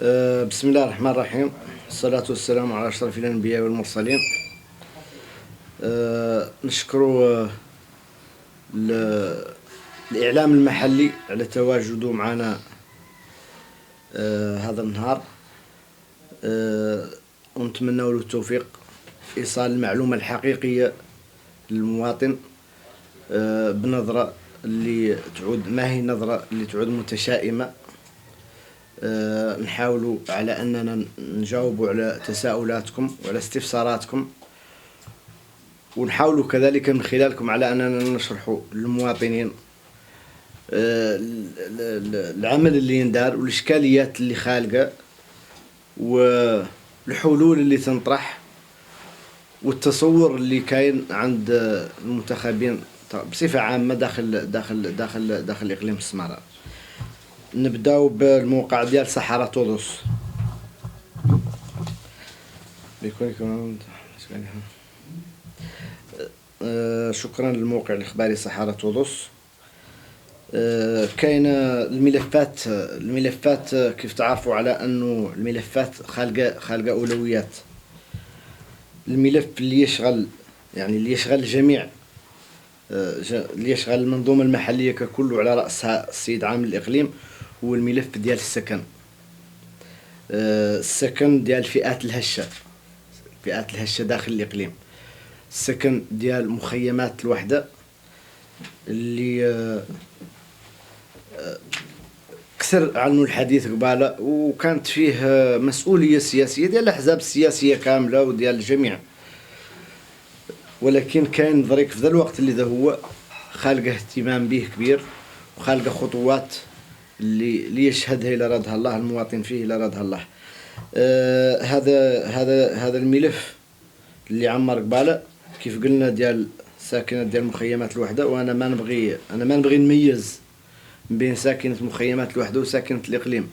بسم الله الرحمن الرحيم. الصلاة والسلام على أشرف الأنبياء والمرسلين. نشكر الإعلام المحلي على تواجده معنا هذا النهار، ونتمنى له التوفيق في إيصال المعلومة الحقيقية للمواطن بنظرة اللي تعود، ما هي نظرة اللي تعود متشائمة. نحاولوا على أننا نجاوبوا على تساؤلاتكم وعلى استفساراتكم، ونحاولوا كذلك من خلالكم على أننا نشرحوا للمواطنين العمل اللي يندار والإشكاليات اللي خالقة والحلول اللي تنطرح والتصور اللي كاين عند المنتخبين بصفة عامة داخل إقليم السمارة. نبداو بالموقع ديال صحراء طودوس. شكرا للموقع الإخباري صحراء طودوس. كاين الملفات كيف تعرفوا على أنه الملفات خالقة أولويات. الملف اللي يشغل الجميع، اللي يشغل المنظومة المحلية ككل وعلى رأسها السيد عامل الإقليم، هو الملف ديال السكن ديال فئات الهشة داخل الإقليم. السكن ديال مخيمات الوحدة اللي كثر عنه الحديث قبالة، وكانت فيه مسؤولية سياسية ديال الأحزاب السياسية كاملة وديال الجميع، ولكن كاين ظريف في ذا الوقت اللي ذا هو خالقه اهتمام به كبير، وخالقه خطوات اللي يشهدها إلى رادها الله المواطن فيه إلى رادها الله. هذا الملف اللي عمر قبالة كيف قلنا ديال ساكنة ديال مخيمات الوحدة. وانا ما نبغي نميز بين ساكنة مخيمات الوحدة وساكنة الإقليم.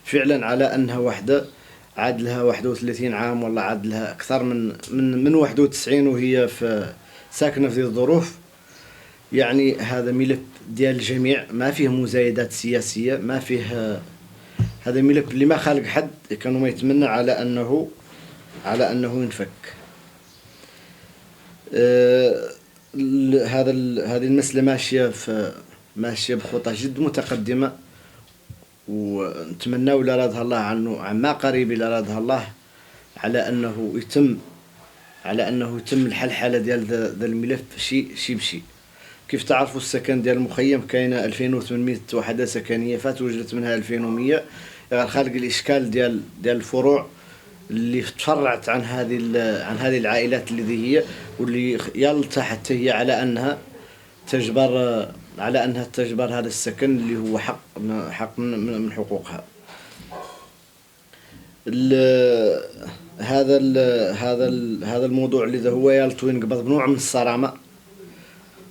فعلا على أنها وحدة عاد لها 31 عام، ولا عاد لها أكثر من 91 وهي ساكنة في الظروف. يعني هذا ملف ديال الجميع، ما فيه مزايدات سياسية، ما فيه. هذا ملف اللي ما خالق حد كانوا ما يتمنى على أنه ينفك. هذه المسألة ماشية بخطى جد متقدمة، ونتمنى إلى رادها الله عما قريب إلى رادها الله على أنه يتم الحلحلة ديال ذا الملف شي بشي. كيف تعرفوا السكن ديال المخيم كاينه 2800 وحدة سكنية، وجدت منها 2100. خالق الإشكال ديال الفروع اللي تفرعت عن هذه العائلات اللي هي، واللي يلتا حتى هي على أنها تجبر هذا السكن اللي هو حق من حقوقها. هذا الموضوع اللي هو يلت وينقبض بنوع من الصرامة،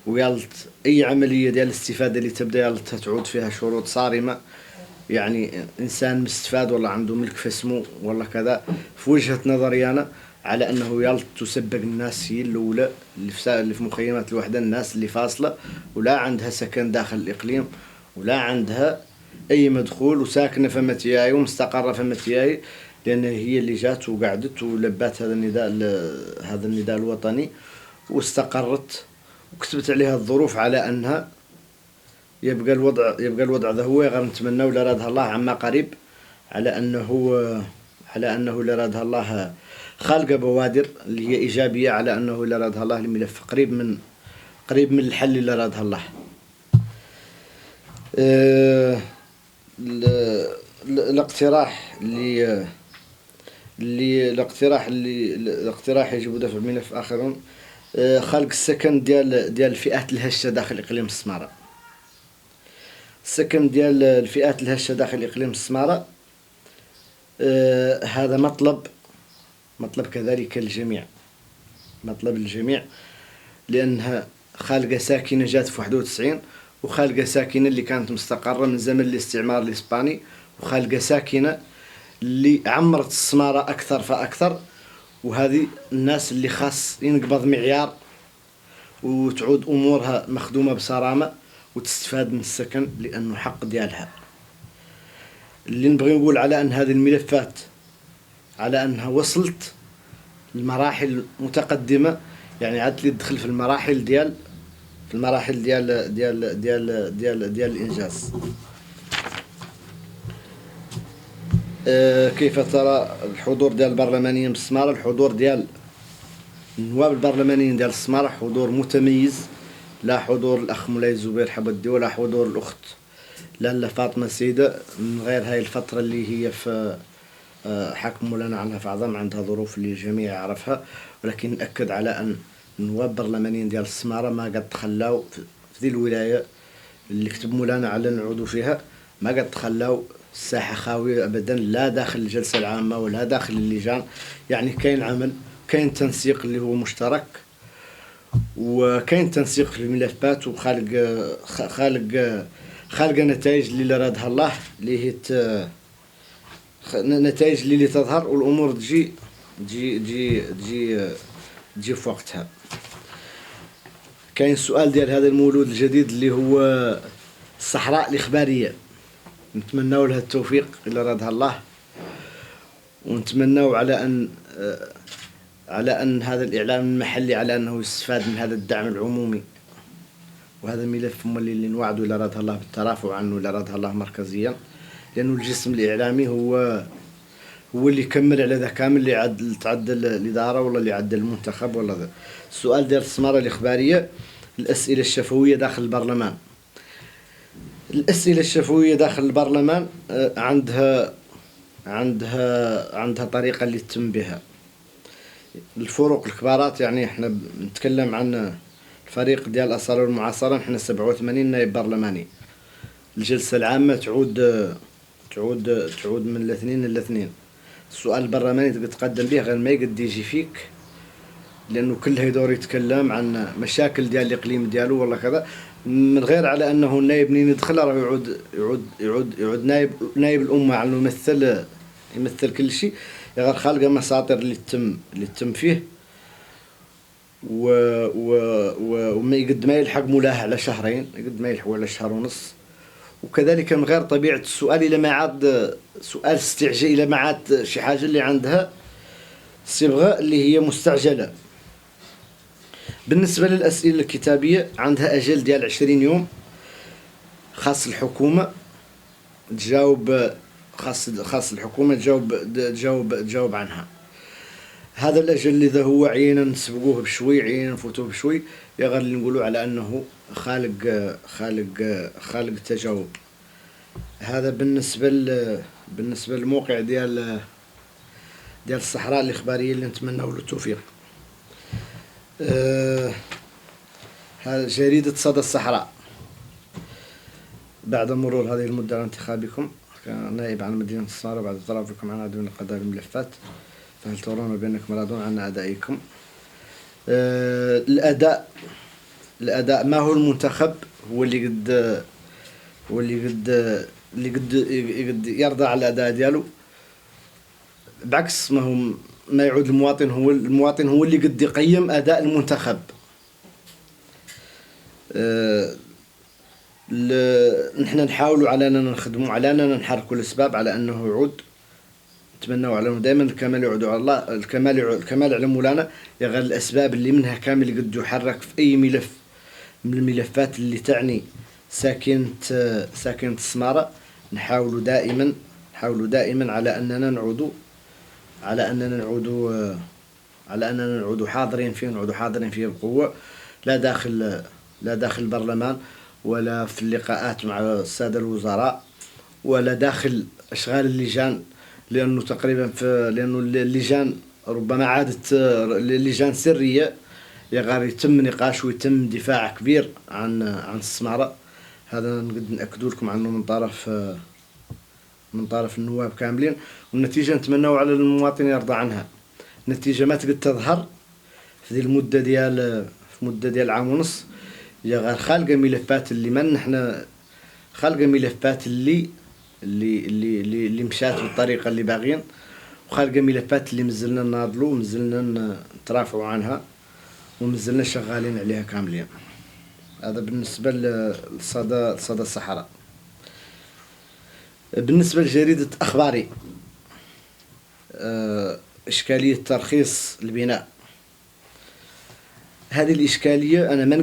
ويلت أي عملية ديال الاستفادة اللي تبدأ يلت تعود فيها شروط صارمة. يعني إنسان مستفاد ولا عنده ملك في اسمه ولا كذا، في وجهة نظري أنا على أنه يلت تسبق الناس هي الأولى اللي في مخيمات الوحدة، الناس اللي فاصلة ولا عندها سكن داخل الإقليم ولا عندها أي مدخول، وساكنة فمتياي ومستقرة فمتياي، لأن هي اللي جات وقعدت ولبات هذا النداء الوطني واستقرت، وكتبت عليها الظروف على أنها يبقى الوضع ذا هو. غير نتمنى ولا رادها الله عما قريب على أنه لا رادها الله خالقة بوادر اللي هي إيجابية، على أنه لا رادها الله الملف قريب من الحل اللي رادها الله. الاقتراح يجب دفع ملف آخر، خلق السكن ديال فئات الهشة داخل إقليم السمارة. السكن ديال الفئات الهشة داخل إقليم السمارة هذا مطلب كذلك الجميع، لأنها خالقة ساكنة جات في 91، وخالقة ساكنة اللي كانت مستقرة من زمن الاستعمار الإسباني، وخالقة ساكنة اللي عمرت السمارة أكثر فأكثر. وهذه الناس اللي خاص ينقبض معيار وتعود أمورها مخدومة بصرامة وتستفاد من السكن لأنه حق ديالها. اللي نبغي نقول على أن هذه الملفات على أنها وصلت لمراحل متقدمة، يعني عاد لي تدخل في المراحل ديال ديال الإنجاز. كيف ترى الحضور ديال البرلمانيين بالسمارة؟ الحضور ديال النواب البرلمانيين ديال السمارة حضور متميز، لا حضور الأخ مولاي زبير حبدي ولا حضور الأخت لاله فاطمة سيدة، من غير هاي الفترة اللي هي في حكم مولانا عنها في عظم، عندها ظروف اللي الجميع يعرفها، ولكن نأكد على أن النواب البرلمانيين ديال السمارة ما قد تخلاو في ذي الولاية اللي كتب مولانا على نعودوا فيها، ما قد تخلاو الساحة خاوية أبدا، لا داخل الجلسة العامة ولا داخل اللجان. يعني كاين عمل، كاين تنسيق اللي هو مشترك، وكاين تنسيق في الملفات، خالق نتائج اللي رادها الله، اللي هي نتائج اللي تظهر والأمور تجي في وقتها. كاين السؤال ديال هذا المولود الجديد اللي هو الصحراء الإخبارية، نتمناو لها التوفيق إلا رادها الله، ونتمناو على أن هذا الإعلام المحلي على أنه يستفاد من هذا الدعم العمومي، وهذا الملف هم اللي نوعدوا إلا رادها الله بالترافع عنه إلا رادها الله مركزيا، لأنه الجسم الإعلامي هو اللي يكمل على ذا كامل، اللي تعدل الإدارة ولا اللي عدل المنتخب ولا ذا. السؤال ديال السمارة الإخبارية، الأسئلة الشفوية داخل البرلمان. الأسئلة الشفوية داخل البرلمان عندها طريقة اللي تتم بها. الفروق الكبارات، يعني احنا نتكلم عن الفريق ديال الأصالة والمعاصرة، احنا 87 نائب برلماني. الجلسة العامة تعود من الاثنين للاثنين. السؤال البرلماني تقدم به غير ما يقد يجي فيك، لأنه كله يدور يتكلم عن مشاكل ديال الإقليم ديالو ولا كذا، من غير على أنه النائب منين يدخل راه يعود نائب الأمة، على أنه يمثل كل شيء، غير خالقه مساطر اللي تتم فيه، وما يقد ما يلحق مولاه على شهرين، يقد ما يلحقوا على شهر ونص. وكذلك من غير طبيعة السؤال إلى ما عاد سؤال استعجال، إلى ما عاد شي حاجة اللي عندها صبغة اللي هي مستعجلة. بالنسبة للأسئلة الكتابية عندها أجل ديال 20 يوم، خاص الحكومة تجاوب، خاص الحكومة تجاوب عنها. هذا الأجل اللي هو عينا نسبقوه بشوي، عينا نفوتوه بشوي، غير اللي نقولوا على أنه خالق التجاوب. هذا بالنسبة للموقع ديال الصحراء الإخبارية اللي نتمنوا له التوفيق. هذا جريدة صدى الصحراء. بعد مرور هذه المدة على انتخابكم كنائب عن مدينة الصحراء، بعد ترافقكم عن عدو قضايا الملفات، فهل ترون بأنكم راضون عن أدائكم؟ الأداء ما هو المنتخب هو اللي قد يرضى على الأداء ديالو، بعكس ما يعود المواطن هو اللي قد يقيم أداء المنتخب. نحن نحاولوا على أننا نخدموا على أننا نحركوا الأسباب على أنه يعود، نتمنوا على أنه دائما الكمال يعود على الله، الكمال على مولانا، يغير الأسباب اللي منها كامل قد يحرك في أي ملف من الملفات اللي تعني ساكنة السمارة. نحاولوا دائما على أننا نعودوا حاضرين فيه بقوة، لا داخل البرلمان ولا في اللقاءات مع السادة الوزراء ولا داخل أشغال اللجان، لأنه اللجان ربما عادت اللجان سرية، يغار يتم نقاش ويتم دفاع كبير عن السمارة. هذا نقد نأكدوا لكم عنه من طرف النواب كاملين، والنتيجة نتمنوا على المواطن يرضى عنها. النتيجة ما تقد تظهر في ذي المدة ديال عام ونص، يا غير خالقة ملفات اللي من نحن خالقة ملفات اللي مشات بالطريقة اللي باغين، وخالقة ملفات اللي مازلنا نناضلوا ومازلنا نترافعوا عنها ومازلنا شغالين عليها كاملين. هذا بالنسبة لصدى الصحراء. بالنسبة لجريدة أخباري، إشكالية ترخيص البناء. هذه الإشكالية أنا ما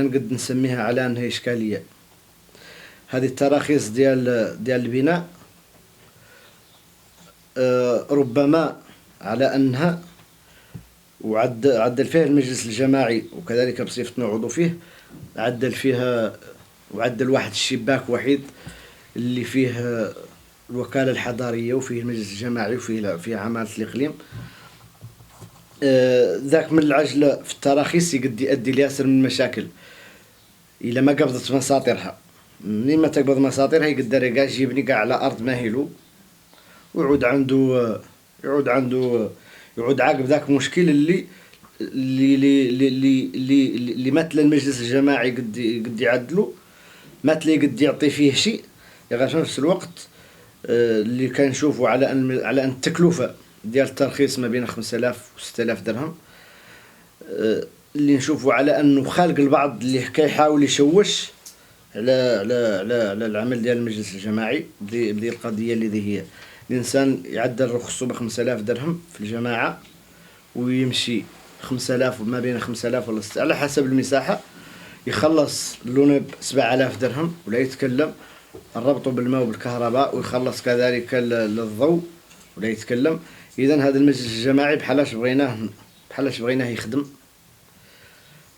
نقد نسميها على أنها إشكالية. هذه التراخيص ديال البناء ربما على أنها عدل فيها المجلس الجماعي، وكذلك بصفتنا عضو فيه، عدل فيها وعدل واحد الشباك وحيد اللي فيه الوكالة الحضارية وفيه المجلس الجماعي وفيه عمالة الإقليم. ذاك من العجلة في التراخيص يقد يؤدي لياسر من المشاكل إلا ما قبضت مساطرها. منين ما تقبض مساطرها يقدر يبني قاع على أرض ماهلو، يعود عاقب ذاك المشكل اللي مثل المجلس الجماعي قد يعدلو، مثل قد يعطي فيه شيء. في نفس الوقت اللي كنشوفوا على أن التكلفة ديال الترخيص ما بين 5000 و 6000 درهم، اللي نشوفوا على أنه خالق البعض اللي كيحاول يشوش على العمل ديال المجلس الجماعي بدي القضية اللي هي الإنسان يعدل رخصه ب5000 درهم في الجماعة، ويمشي 5000 وما بين 5000 ولا 6 على حسب المساحة، يخلص اللونب 7000 درهم ولا يتكلم، نربطه بالماء وبالكهرباء، ويخلص كذلك للضوء ولا يتكلم. إذن هذا المجلس الجماعي بحالاش بغيناه يخدم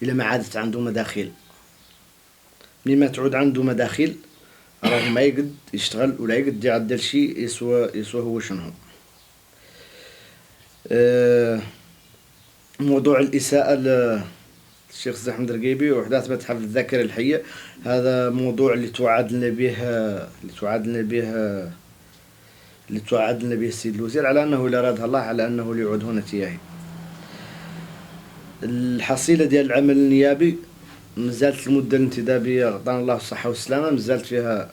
إلا ما عادت عنده مداخيل. منين ما تعود عنده مداخيل راه ما يقد يشتغل ولا يقد يعدل شيء يسوى هو شنو. موضوع الإساءة للشيخ سي أحمد الرقيبي وأحداث متحف الذاكرة الحية، هذا موضوع اللي توعد لنا به السيد الوزير على أنه لا راد الله، على أنه ليعود هنا تياهي. الحصيلة ديال العمل النيابي مازالت المدة الانتدابية عطانا الله الصحة والسلامة، مازالت فيها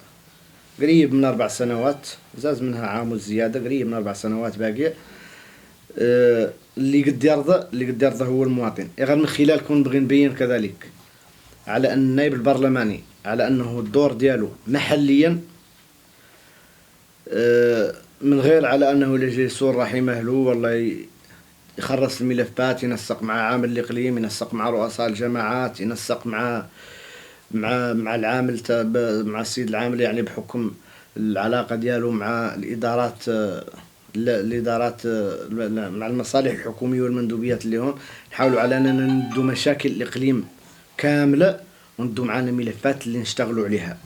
قريب من 4 سنوات، زاز منها عام وزيادة، قريب من 4 سنوات باقية. اللي قد يرضى هو المواطن. غير من خلالكم نبغي نبين كذلك على أن النائب البرلماني على أنه الدور ديالو محليا، من غير على أنه يجي يصور راح يمهلو والله يخرص الملفات، ينسق مع عامل الإقليم، ينسق مع رؤساء الجماعات، ينسق مع العامل مع السيد العامل، يعني بحكم العلاقة ديالو مع الإدارات مع المصالح الحكومية والمندوبيات اللي هون. نحاولوا على أننا ندو مشاكل الإقليم كاملة وندو معانا ملفات اللي نشتغلوا عليها،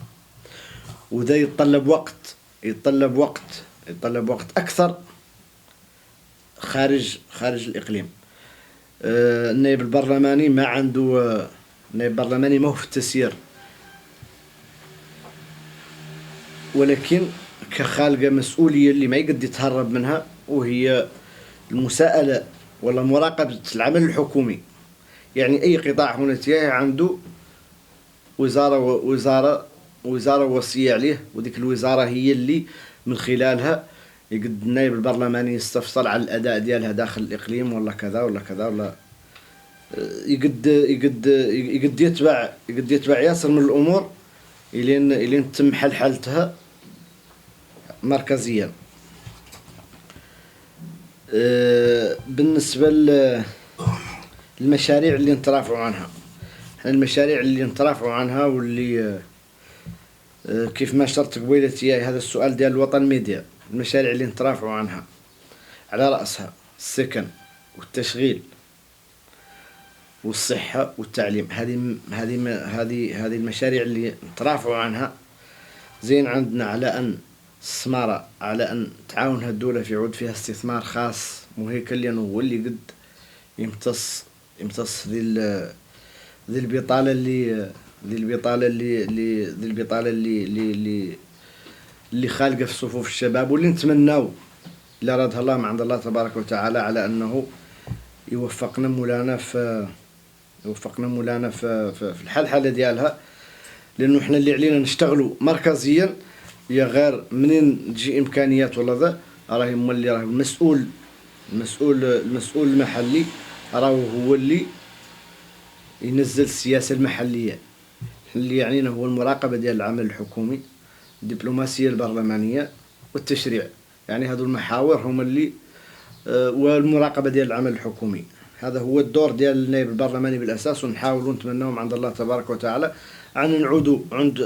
وده يتطلب وقت أكثر خارج الإقليم. النائب البرلماني ما عنده النائب البرلماني ما هو في التسيير، ولكن كخالقة مسؤولية اللي ما يقدر يتهرب منها، وهي المساءلة ولا مراقبة العمل الحكومي. يعني أي قطاع هنا تياهي عنده وزارة وصية عليه، وذيك الوزارة هي اللي من خلالها يقد النائب البرلماني يستفسر على الأداء ديالها داخل الإقليم ولا كذا ولا كذا، ولا يقد يتبع ياسر من الأمور إلين تم حلتها مركزيا. بالنسبة للمشاريع اللي نترافعوا عنها، المشاريع اللي نترافعوا عنها واللي كيف ما شرت قبيلتي هذا السؤال ديال الوطن ميديا، المشاريع اللي نترافعوا عنها على رأسها السكن والتشغيل والصحة والتعليم. هذه المشاريع اللي نترافعوا عنها. زين عندنا على أن السمارة، على أن تعاونها الدولة في عود فيها استثمار خاص مهيكل، لأنه هو اللي قد يمتص ذي البطالة اللي خالقة في صفوف الشباب، واللي نتمناو إلا رادها الله من عند الله تبارك وتعالى على أنه يوفقنا مولانا في الحالة ديالها. لأنه إحنا اللي علينا نشتغلوا مركزيا، يا غير منين تجي إمكانيات ولا ذا، راه اللي راه المسؤول المحلي، راه هو اللي ينزل السياسة المحلية. اللي يعنينا هو المراقبة ديال العمل الحكومي، الدبلوماسية البرلمانية والتشريع. يعني هذو المحاور هما اللي والمراقبة ديال العمل الحكومي. هذا هو الدور ديال النائب البرلماني بالأساس، ونحاولوا نتمناهم عند الله تبارك وتعالى أن نعودوا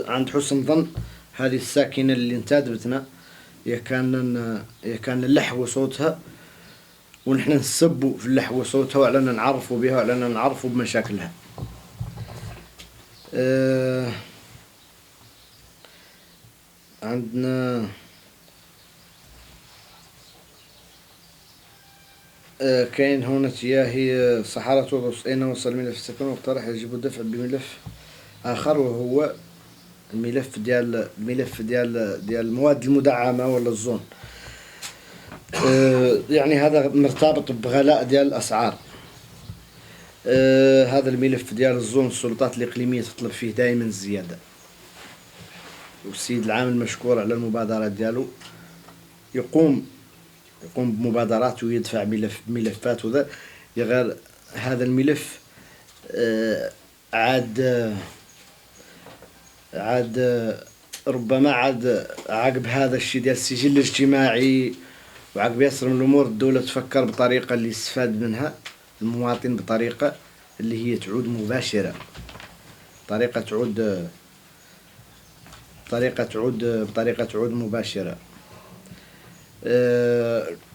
عند حسن ظن هذه الساكنة اللي انتدبتنا، كان نلحوا صوتها ونحن نسبوا في اللحو صوتها، وعلنا نعرفوا بها وعلنا نعرفوا بمشاكلها. عندنا كاين هنا هي صحارة تونس أين وصل ملف السكن، واقترح يجب الدفع بملف آخر، وهو الملف ديال المواد المدعمة ولا الزون. يعني هذا مرتبط بغلاء ديال الأسعار. هذا الملف ديال الزون السلطات الإقليمية تطلب فيه دائما الزيادة، والسيد العامل مشكور على المبادرات ديالو، يقوم بمبادرات ويدفع ملفات وذا. غير هذا الملف عاد ربما عقب هذا الشيء ديال السجل الاجتماعي وعقب ياسر من الأمور، الدولة تفكر بطريقة اللي يستفاد منها المواطن، بطريقة اللي هي تعود مباشرة، بطريقة تعود مباشرة.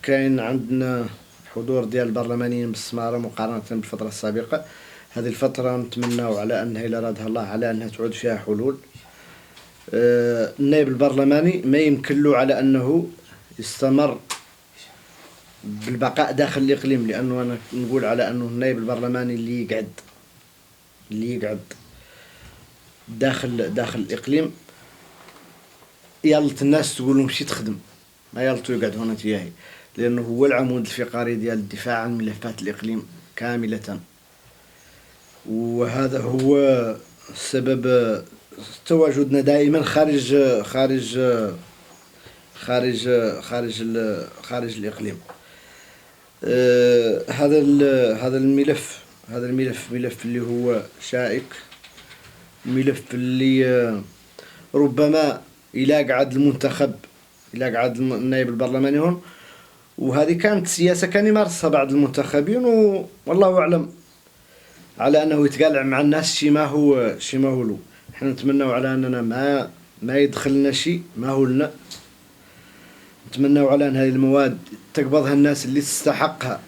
كاين عندنا حضور ديال البرلمانيين بالسمارة مقارنة بالفترة السابقة. هذه الفترة نتمناو على أنها إلى رادها الله على أنها تعود فيها حلول. النائب البرلماني ما يمكن له على أنه يستمر بالبقاء داخل الإقليم، لأنه أنا نقول على أنه النائب البرلماني اللي يقعد داخل الإقليم يالت الناس تقول له مشي تخدم، ما يالتو يقعد هنا تياهي، لأنه هو العمود الفقري ديال الدفاع عن ملفات الإقليم كاملة. وهذا هو سبب تواجدنا دائما خارج الإقليم. هذا الملف اللي هو شائك، ملف اللي ربما إلى قعد المنتخب، إلى قعد النائب البرلماني هون، وهذه كانت سياسة كان يمارسها بعض المنتخبين، والله أعلم على أنه يتقالع مع الناس شي ما هو له. احنا نتمنى على أننا ما يدخلنا شيء ما هو لنا. نتمنى على أن هذه المواد تقبضها الناس اللي تستحقها.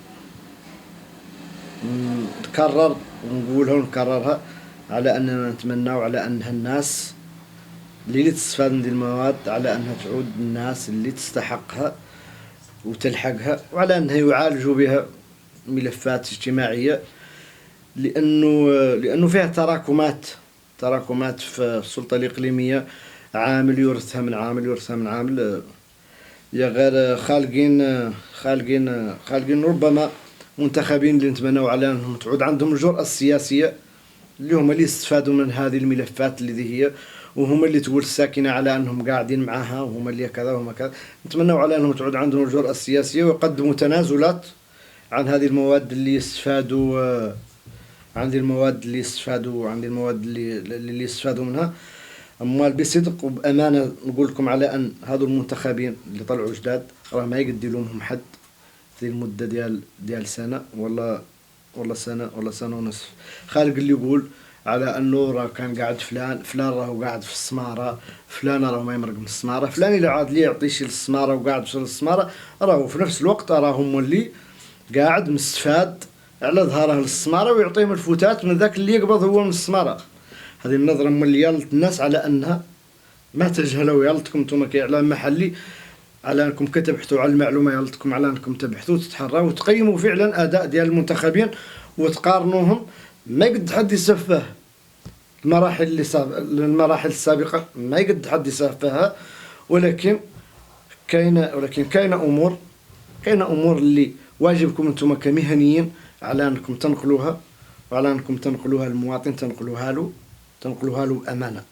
نكرر ونقولها ونكررها على أننا نتمنى على أنها الناس اللي تستفاد من هذه المواد على أنها تعود الناس اللي تستحقها وتلحقها، وعلى أنها يعالجوا بها ملفات اجتماعية، لأنه فيها تراكمات في السلطة الإقليمية، عامل يورثها من عامل يا غير خالقين ربما منتخبين اللي نتمنوا على أنهم تعود عندهم الجرأة السياسية، اللي هم اللي يستفادوا من هذه الملفات اللي هي، وهم اللي تقول الساكنة على أنهم قاعدين معها، وهم اللي كذا وهم كذا. نتمنوا على أنهم تعود عندهم الجرأة السياسية ويقدموا تنازلات عن هذه المواد اللي يستفادوا اللي يستفادوا منها. أموال بصدق وبأمانة نقول لكم على أن هذو المنتخبين اللي طلعوا جداد راه ما يقدي لهم حد في المدة ديال سنة ولا سنة ونصف. خالق اللي يقول على أنه راه كان قاعد فلان راه قاعد في السمارة، فلان راه ما يمرق من السمارة، فلان اللي عاد لي يعطي شي للسمارة وقاعد في السمارة، راه في نفس الوقت راهم اللي قاعد مستفاد على ظهره للسمارة ويعطيهم الفتات من ذاك اللي يقبض هو من السمارة. هذه النظرة مليالة الناس على أنها ما تجهلوا، يالتكم انتم كإعلام محلي على أنكم كتبحثوا على المعلومة، يالتكم على أنكم تبحثوا وتتحروا وتقيموا فعلا أداء ديال المنتخبين وتقارنوهم. ما يقد حد يسفه المراحل السابقة، ما يقد حد يسفهها، ولكن كاينة أمور اللي واجبكم انتم كمهنيين على أنكم تنقلوها، وعلى أنكم تنقلوها للمواطن، تنقلوها له بأمانة.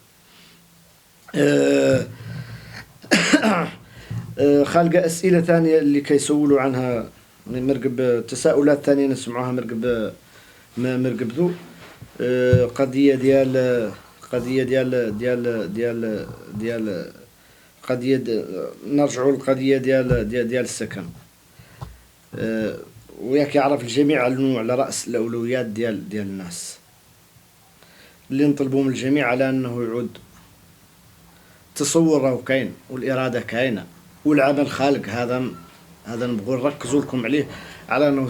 خالق أسئلة ثانية اللي كيسولوا عنها، مرقب تساؤلات ثانية نسمعوها مرقب ذو قضية ديال قضية نرجعوا للقضية ديال السكن. وياك يعرف الجميع على رأس الأولويات ديال الناس اللي نطلبوا من الجميع على أنه يعود. تصور راهو كاين والإرادة كاينة والعمل خالق. هذا نبغوا نركزوا لكم عليه، على أنه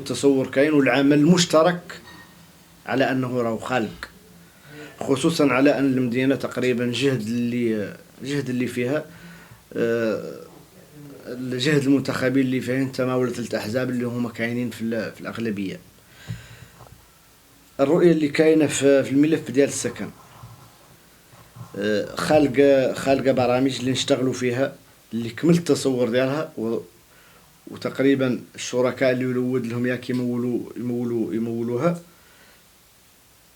تصور كاين والعمل مشترك على أنه راهو خالق، خصوصا على أن المدينة تقريبا جهد اللي فيها الجهد المنتخبين اللي فيها تماول 3 أحزاب اللي هما كاينين في الأغلبية. الرؤية اللي كاينة في الملف ديال السكن خالقة برامج اللي نشتغلوا فيها، اللي كمل التصور ديالها، وتقريبا الشركاء اللي يولود لهم ياك يمولوها،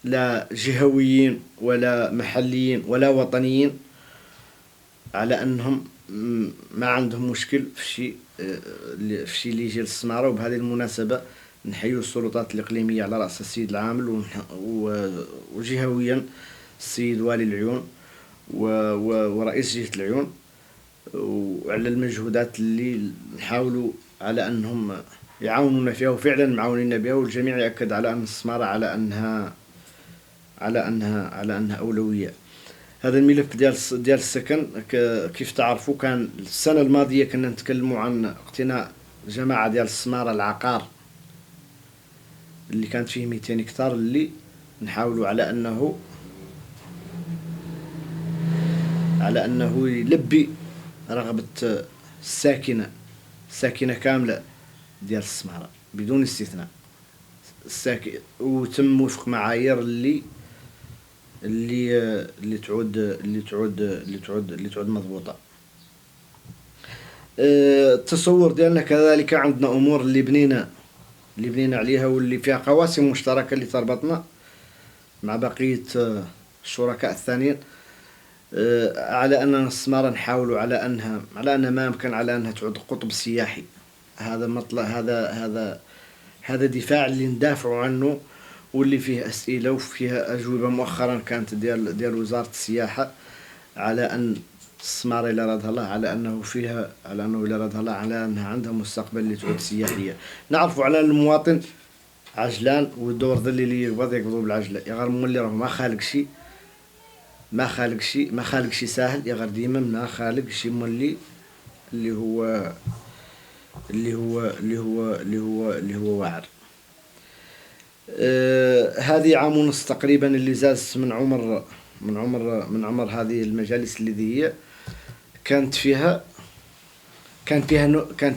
لا جهويين ولا محليين ولا وطنيين، على أنهم ما عندهم مشكل في شيء اللي يجي للسمارة. وبهذه المناسبة نحيو السلطات الإقليمية على رأس السيد العامل، وجهويا السيد والي العيون ورئيس جهة العيون، وعلى المجهودات اللي نحاولوا على أنهم يعاونونا فيها، وفعلا معاونين بها. والجميع يأكد على أن السمارة على أنها أولوية. هذا الملف ديال السكن كيف تعرفوا، كان السنة الماضية كنا نتكلموا عن اقتناء جماعة ديال السمارة العقار اللي كانت فيه 200 هكتار، اللي نحاولوا على أنه يلبي رغبة الساكنة كاملة ديال السمارة بدون استثناء. وتم وفق معايير اللي تعود مضبوطة. التصور ديالنا كذلك عندنا امور اللي بنينا عليها، واللي فيها قواسم مشتركة اللي تربطنا مع بقية الشركاء الثانيين، على أننا السمارة نحاولوا على أن ما يمكن على أنها تعود قطب سياحي. هذا مطلب، هذا دفاع اللي ندافعوا عنه، واللي فيه أسئلة وفيها أجوبة مؤخرا كانت ديال وزارة السياحة، على أن السمارة إلى رادها الله على أنها عندها مستقبل اللي تعود سياحية. نعرفوا على المواطن عجلان، والدور ذا اللي يقبضوا بالعجلة يغير مولي راه ما خالق شي سهل، يغير ديما ما خالق شي مولي اللي هو واعر. هذه عام ونص تقريبا اللي زازت من عمر هذه المجالس الذي هي كان فيها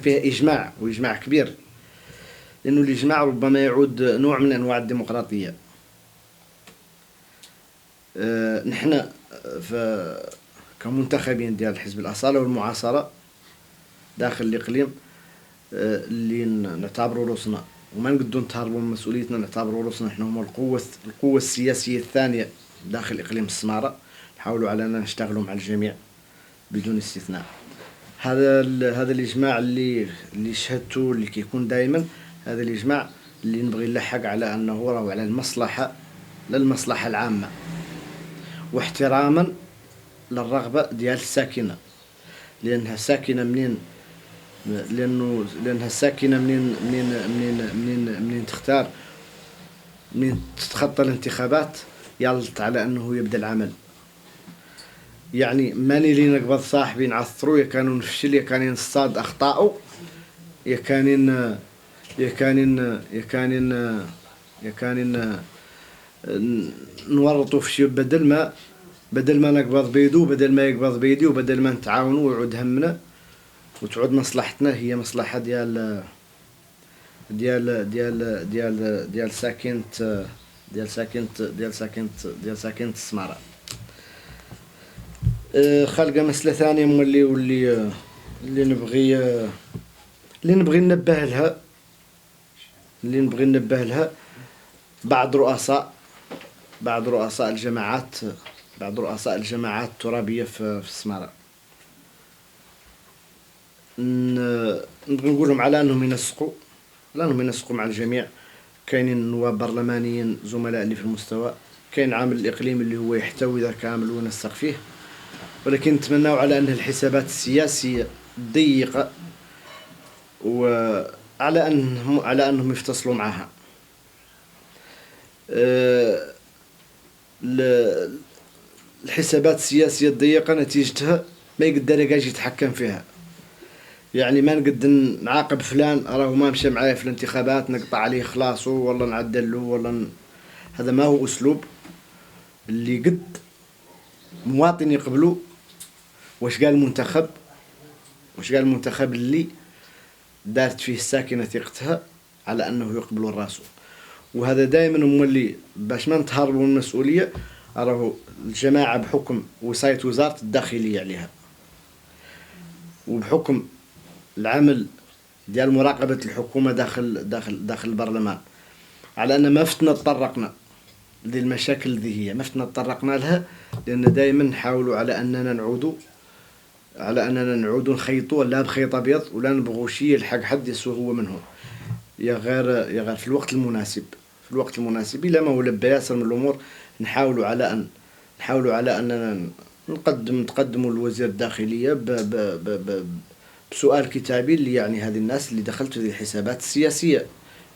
إجماع، وإجماع كبير، لأنه الإجماع ربما يعود نوع من أنواع الديمقراطية. نحن كمنتخبين ديال حزب الأصالة والمعاصرة داخل الإقليم، اللي نعتبروا رؤوسنا وما نقدروا نتهربوا من مسؤوليتنا، نعتبروا رؤوسنا نحن هم القوة السياسية الثانية داخل إقليم السمارة. نحاولوا على أن نشتغلوا مع الجميع بدون استثناء. هذا الإجماع اللي شهدته، اللي كيكون دائما هذا الإجماع اللي نبغي نلحق على أنه راهو على للمصلحة العامة، واحتراما للرغبة ديال الساكنة، لأنها الساكنة منين تختار، منين تتخطى الانتخابات يلط على أنه يبدأ العمل. يعني ماني لي نقبض صاحبي نعثرو، يكانوا نفشل، يكانين نصطاد أخطاؤه، يكانين نورطوا في شيء، بدل ما نقبض بيدو، بدل ما يقبض بيدي، وبدل ما نتعاونوا ويعود همنا وتعود مصلحتنا هي مصلحة ديال ساكنة السمارة. خلقة مسألة ثانية واللي نبغي ننبه لها، بعض رؤساء الجماعات الترابية في السمارة، نبغي نقول لهم على أنهم ينسقوا مع الجميع. كاينين نواب برلمانيين زملاء اللي في المستوى، كاين عامل الإقليم اللي هو يحتوي ذا كامل وينسق فيه، ولكن نتمناو على أن الحسابات السياسية ضيقة، وعلى أنهم يفتصلوا معها. الحسابات السياسية الضيقة نتيجتها ما يقدر يجي يتحكم فيها. يعني ما نقد نعاقب فلان راه ما مشى معايا في الانتخابات نقطع عليه خلاصه ولا نعدل له هذا ما هو أسلوب اللي قد مواطن يقبلوا. واش قال المنتخب اللي دارت فيه الساكنة ثقتها على أنه يقبل راسه. وهذا دائما مولي باش ما نتهربوا من المسؤولية. راه الجماعة بحكم وصاية وزارة الداخلية عليها، وبحكم العمل ديال مراقبة الحكومة داخل البرلمان، على أن ما فتنا تطرقنا للمشاكل ذي، هي ما فتنا تطرقنا لها، لأن دائما نحاولوا على أننا نعودوا نخيطوا لا بخيط أبيض ولا نبغوا شيء يلحق حد يسوى هو منهم. يا غير في الوقت المناسب إلا ما هو لبى ياسر من الأمور نحاولوا على أننا نقدموا لوزير الداخلية بسؤال كتابي اللي يعني هذه الناس اللي دخلت في الحسابات السياسية،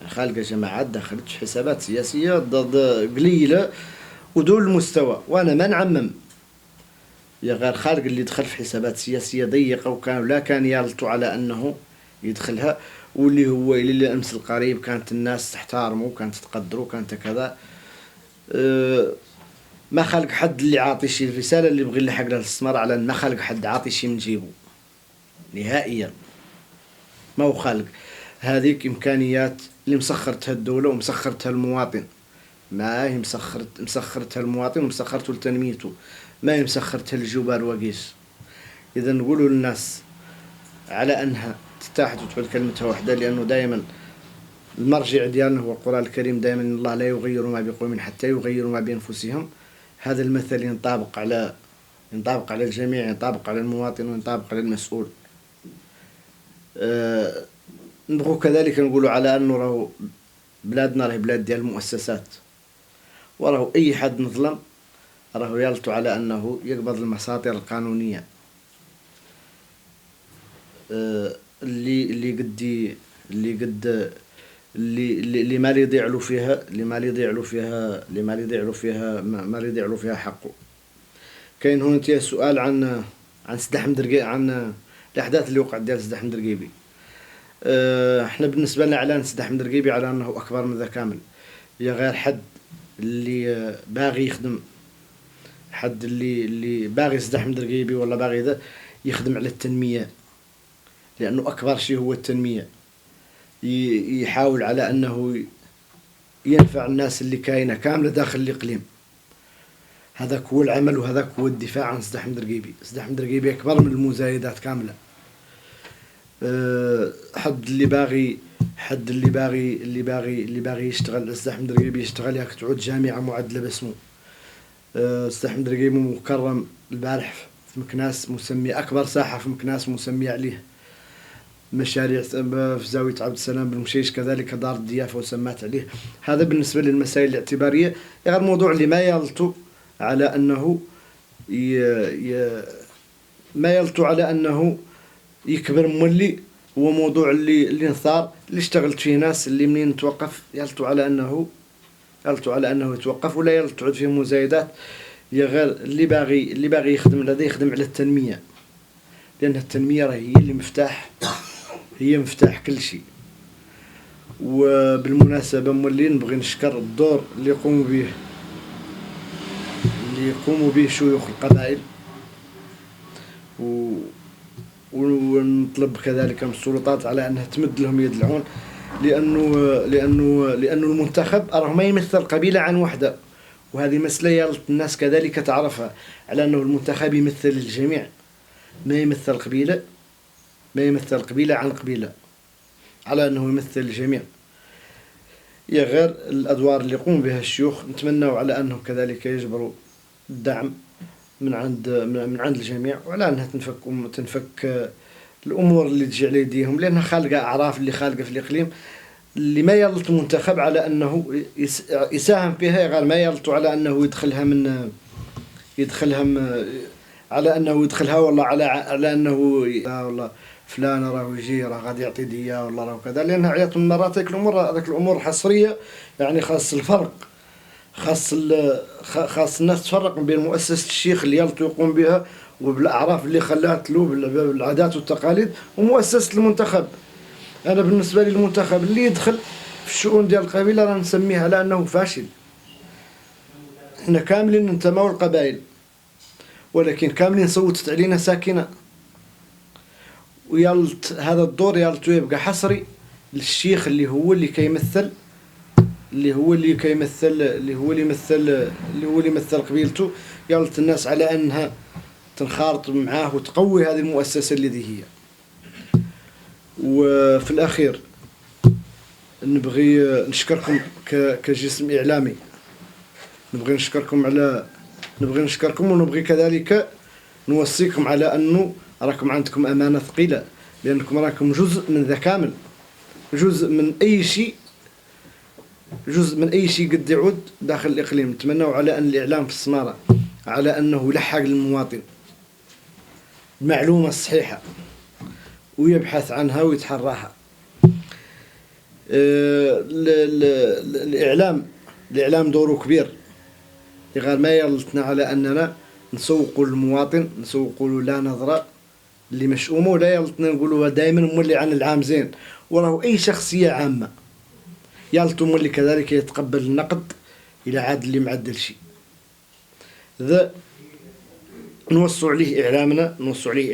خالقة جماعات دخلت في حسابات سياسية قليلة ودول المستوى. وأنا ما نعمم، يا غير خالق اللي دخل في حسابات سياسية ضيقة كان يالطوا على أنه يدخلها، واللي هو إلى الأمس القريب كانت الناس تحترمه وكانت تقدره وكانت كذا. ما خلق حد اللي عاطي شي الرسالة اللي بغي يلحق لها الاستثمار على أن ما خلق حد عاطي شي من جيبه نهائيا. ما هو خالق هذيك إمكانيات اللي مسخرتها الدولة ومسخرتها المواطن، ما هي مسخرتها المواطن ومسخرته لتنميته، ما هي مسخرتها الجبار وقيس. إذا نقولوا للناس على أنها تتاحت وتقول كلمتها واحدة، لأنه دائما المرجع ديالنا هو القرآن الكريم. دائما الله لا يغير ما بقوم حتى يغيروا ما بأنفسهم. هذا المثل ينطبق على الجميع، ينطبق على المواطن وينطبق على المسؤول. نبغوا كذلك نقولوا على أنه راهو بلادنا راهي بلاد ديال المؤسسات، وراهو أي حد نظلم راهو يلطو على أنه يقبض المساطر القانونية اللي ما يضيع له فيها حقه. كاين هنا سؤال عن سيد أحمد رقيبي، عن الأحداث اللي وقعت ديال سيد أحمد رقيبي. احنا بالنسبة لنا اعلان سيد أحمد رقيبي على أنه أكبر من ذا كامل. يا غير حد اللي باغي يخدم، حد اللي باغي سيد أحمد رقيبي ولا باغي ذا يخدم على التنمية، لأنه أكبر شيء هو التنمية. يحاول على أنه ينفع الناس اللي كاينة كاملة داخل الإقليم. هذاك هو العمل وهذاك هو الدفاع عن سيد أحمد رقيبي. سيد أحمد رقيبي أكبر من المزايدات كاملة. حد اللي باغي يشتغل سيد أحمد رقيبي يشتغل، ياك تعود جامعة معدلة باسمه. سيد أحمد رقيبي مكرم البارح في مكناس، مسمي أكبر ساحة في مكناس مسمي عليه. مشاريع في زاوية عبد السلام بالمشيش كذلك دار الضيافة وسمات عليه. هذا بالنسبة للمسائل الاعتبارية. غير الموضوع اللي ما يلطو على أنه يكبر مولي هو موضوع اللي نثار، اللي اشتغلت فيه ناس اللي منين توقف يلطو على أنه يتوقف ولا يلطو فيه مزايدات. يا غير اللي باغي يخدم لديه يخدم على التنمية، لأن التنمية هي اللي مفتاح كل شيء. وبالمناسبة مولي نبغي نشكر الدور اللي يقوموا به شيوخ القبائل، ونطلب كذلك من السلطات على أنها تمد لهم يد العون، لأنه المنتخب راه ما يمثل قبيلة عن وحدة. وهذه مسألة الناس كذلك تعرفها، على أنه المنتخب يمثل الجميع، ما يمثل قبيلة عن قبيلة، على أنه يمثل الجميع. يا غير الأدوار اللي يقوم بها الشيوخ نتمنوا على أنه كذلك يجبروا الدعم من عند الجميع، وعلى أنها تنفك الأمور اللي تجي على يديهم، لأنها خالقة أعراف اللي خالقة في الإقليم اللي ما يلط المنتخب على أنه يساهم فيها. غير ما يلطوا على أنه يدخلها على انه يدخلها، والله على انه والله فلان راه يجي راه غادي يعطي دية والله راه كذا، لانها عيات من مرات هذاك الامور حصريه. يعني خاص الفرق، خاص الناس تفرق بين مؤسسه الشيخ اللي يلطو يقوم بها وبالاعراف اللي خلات له بالعادات والتقاليد، ومؤسسه المنتخب. انا بالنسبه لي المنتخب اللي يدخل في الشؤون ديال القبيله راه نسميه على انه فاشل. احنا كاملين ننتموا القبائل، ولكن كاملين صوتت علينا ساكنه، ويالت هذا الدور يالتو يبقى حصري للشيخ اللي هو اللي كيمثل اللي هو اللي كيمثل اللي هو اللي يمثل اللي هو اللي يمثل قبيلته. يالت الناس على انها تنخرط معاه وتقوي هذه المؤسسه اللي هي. وفي الاخير نبغي نشكركم كجسم اعلامي، نبغي نشكركم ونبغي كذلك نوصيكم على انه راكم عندكم امانه ثقيله، لانكم راكم جزء من ذا كامل، جزء من اي شيء قد يعود داخل الاقليم. نتمنوا على ان الاعلام في السماره على انه يلحق للمواطن المعلومه الصحيحه ويبحث عنها ويتحراها. الاعلام دوره كبير، غير ما يلتنا على اننا نسوقوا للمواطن، نسوقوا له لا نظره اللي مشؤومه، ولا يلتنا نقولوا دائما مولي عن العام زين. وراه اي شخصيه عامه يالتو مولي كذلك يتقبل النقد الى عاد اللي معدل شيء. ذا نوصوا عليه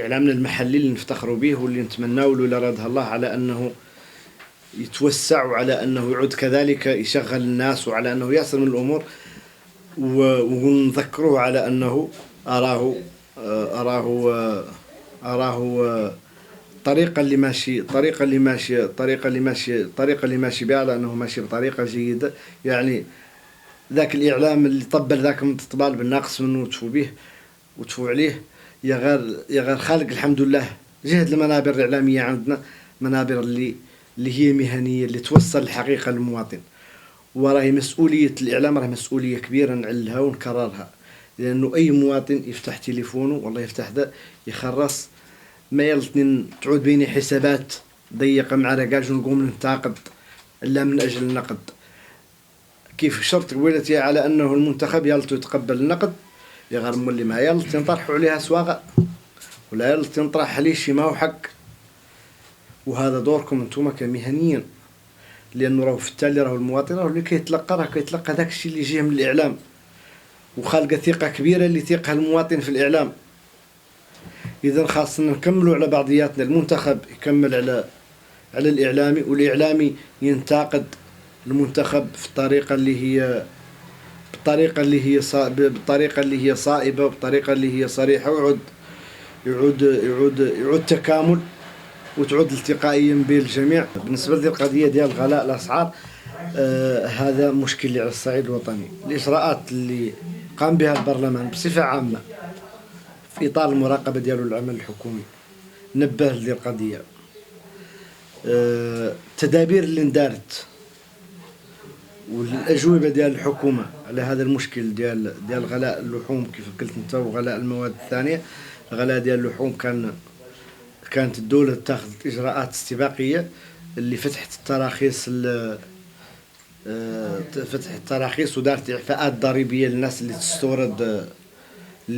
اعلامنا المحلي اللي نفتخروا به واللي نتمناو له لا رادها الله على انه يتوسع، وعلى انه يعود كذلك يشغل الناس، وعلى انه يصل من الامور. ونذكروه على انه اراه الطريقه اللي ماشي بها، على انه ماشي بطريقه جيده. يعني ذاك الاعلام اللي طبل ذاك الطبال بالناقص منه وتفو به وتفو عليه، يا غير خالق الحمد لله جهد المنابر الاعلاميه عندنا، منابر اللي هي مهنيه، اللي توصل الحقيقه للمواطن. وراهي مسؤوليه الاعلام، راه مسؤوليه كبيره نعلها ونكررها، لانه اي مواطن يفتح تليفونه والله يفتح ذا يخرص ما يلتني تعود بيني حسابات ضيقه مع رجاج ونقوم ننتقد الا من اجل النقد. كيف شرط قبيلتي على انه المنتخب يلتو يتقبل النقد، يا غير مولي ما يلتو ينطرحوا عليها سواغه، ولا يلتو ينطرح عليه شي ما هو حق. وهذا دوركم انتم كمهنيين، لانه راه في التالي راه المواطن راه اللي كيتلقى داك الشيء اللي يجيه من الاعلام، وخالقه ثقه كبيره اللي ثيقها المواطن في الاعلام. اذا خاصنا نكملوا على بعضياتنا، المنتخب يكمل على الاعلامي، والاعلامي ينتقد المنتخب في الطريقه اللي هي صائبه، وبالطريقه اللي هي صريحه، ويعود تكامل، وتعود التقائيا بين الجميع. بالنسبه للقضيه ديال غلاء الاسعار، هذا مشكل على الصعيد الوطني. الاجراءات اللي قام بها البرلمان بصفه عامه في اطار المراقبه ديالو للعمل الحكومي نبه لهذه القضيه. التدابير اللي اندارت والاجوبه ديال الحكومه على هذا المشكل ديال غلاء اللحوم كيف قلت انت، وغلاء المواد الثانيه. غلاء ديال اللحوم كانت الدوله تاخذ اجراءات استباقيه اللي فتحت التراخيص ودارت اعفاءات ضريبيه للناس اللي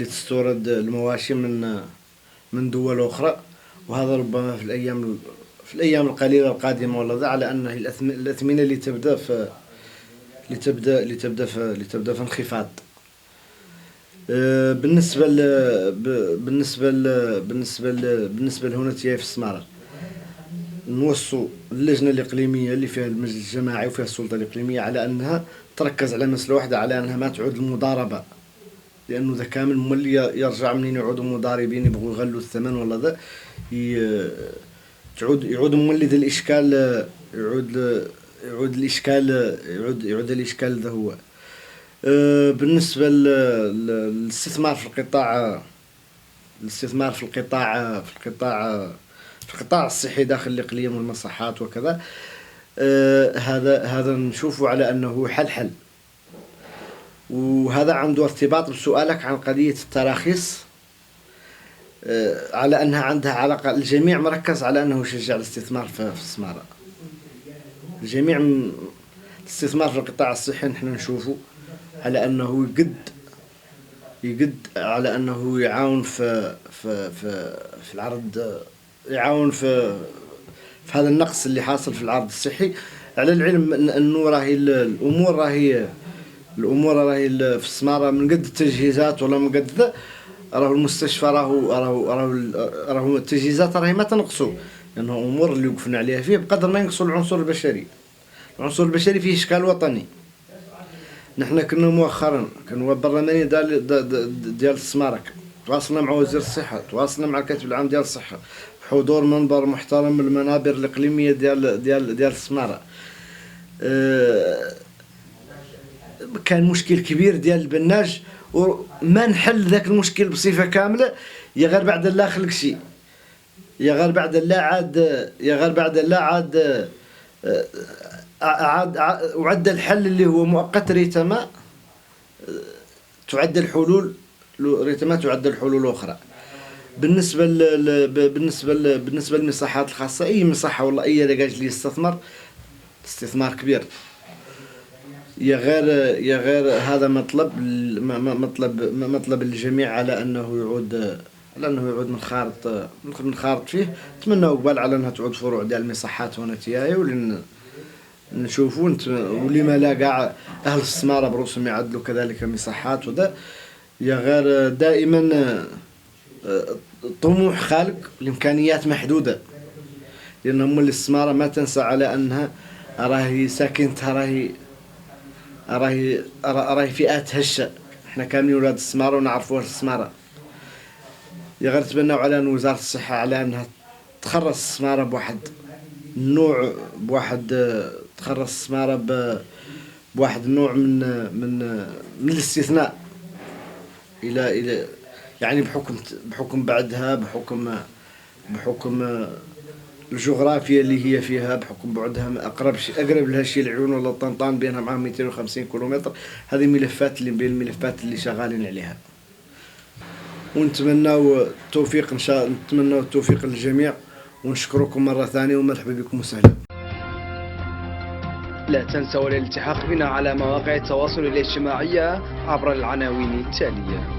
تستورد المواشي من دول اخرى. وهذا ربما في الايام القليله القادمه والله على انه الاثمنه اللي تبدا في انخفاض. بالنسبه لهنا في السماره، نوصوا اللجنه الاقليميه اللي فيها المجلس الجماعي وفيها السلطه الاقليميه على انها تركز على مساله واحده، على انها ما تعود المضاربه، لانه ذا كامل مولي يرجع منين يعودوا مضاربين يبغوا يغلوا الثمن ولا ذا يعود مولد الاشكال، يعود الاشكال ذا هو. بالنسبه للاستثمار في القطاع الصحي داخل الاقليم والمصحات وكذا، هذا نشوفه على انه حل، وهذا عنده ارتباط بسؤالك عن قضيه التراخيص على أنها عندها علاقة. الجميع مركز على أنه يشجع الاستثمار في السمارة. الجميع الاستثمار في القطاع الصحي نحن نشوفه على أنه يقد على أنه يعاون في العرض، يعاون في هذا النقص اللي حاصل في العرض الصحي، على العلم أنه راهي الأمور راهي في السمارة من قد التجهيزات ولا من قد ذا. راهو المستشفى راهو التجهيزات راهي ما تنقصوا، لأنه أمور اللي وقفنا عليها فيه بقدر ما ينقصوا العنصر البشري. العنصر البشري فيه إشكال وطني. نحن كنا مؤخرا كنا برلماني ديال السمارة، تواصلنا مع وزير الصحة، تواصلنا مع الكاتب العام ديال الصحة، حضور منبر محترم من المنابر الإقليمية ديال السمارة. كان مشكل كبير ديال البناج، وما نحل ذاك المشكل بصفة كاملة يا غير بعد الله خلق شيء، يا غير بعد الله عاد وعد الحل اللي هو مؤقت ريتما تعد الحلول أخرى. بالنسبة للمصحات الخاصة، أي مصحة والله أي رجاج اللي يستثمر استثمار كبير. يا غير هذا مطلب الجميع على أنه يعود من خارط فيه. نتمنى قبل على أنها تعود فروع ديال المصحات هنا تياي، ولن نشوفوا ولما لا قاع أهل السمارة بروسهم يعدلوا كذلك مصحات وده. يا غير دائما طموح خالق، الإمكانيات محدودة، لأن أم السمارة ما تنسى على أنها راهي ساكنتها راهي فئات هشة. احنا كاملين ولاد السمارة ونعرفوا السمارة. يا غير تبنوا على أن وزارة الصحة على أنها تخرص السمارة تخرص السمارة بواحد النوع من الاستثناء إلى يعني بحكم بعدها، بحكم الجغرافيا اللي هي فيها، بحكم بعدها أقرب لها شيء العيون ولا طنطان بينها معها 250 كيلومتر. هذه ملفات اللي بين الملفات اللي شغالين عليها، ونتمنوا التوفيق إن شاء الله. نتمنوا التوفيق للجميع، ونشكركم مرة ثانية ومرحبا بكم وسهلا. لا تنسوا الالتحاق بنا على مواقع التواصل الاجتماعي عبر العناوين التالية.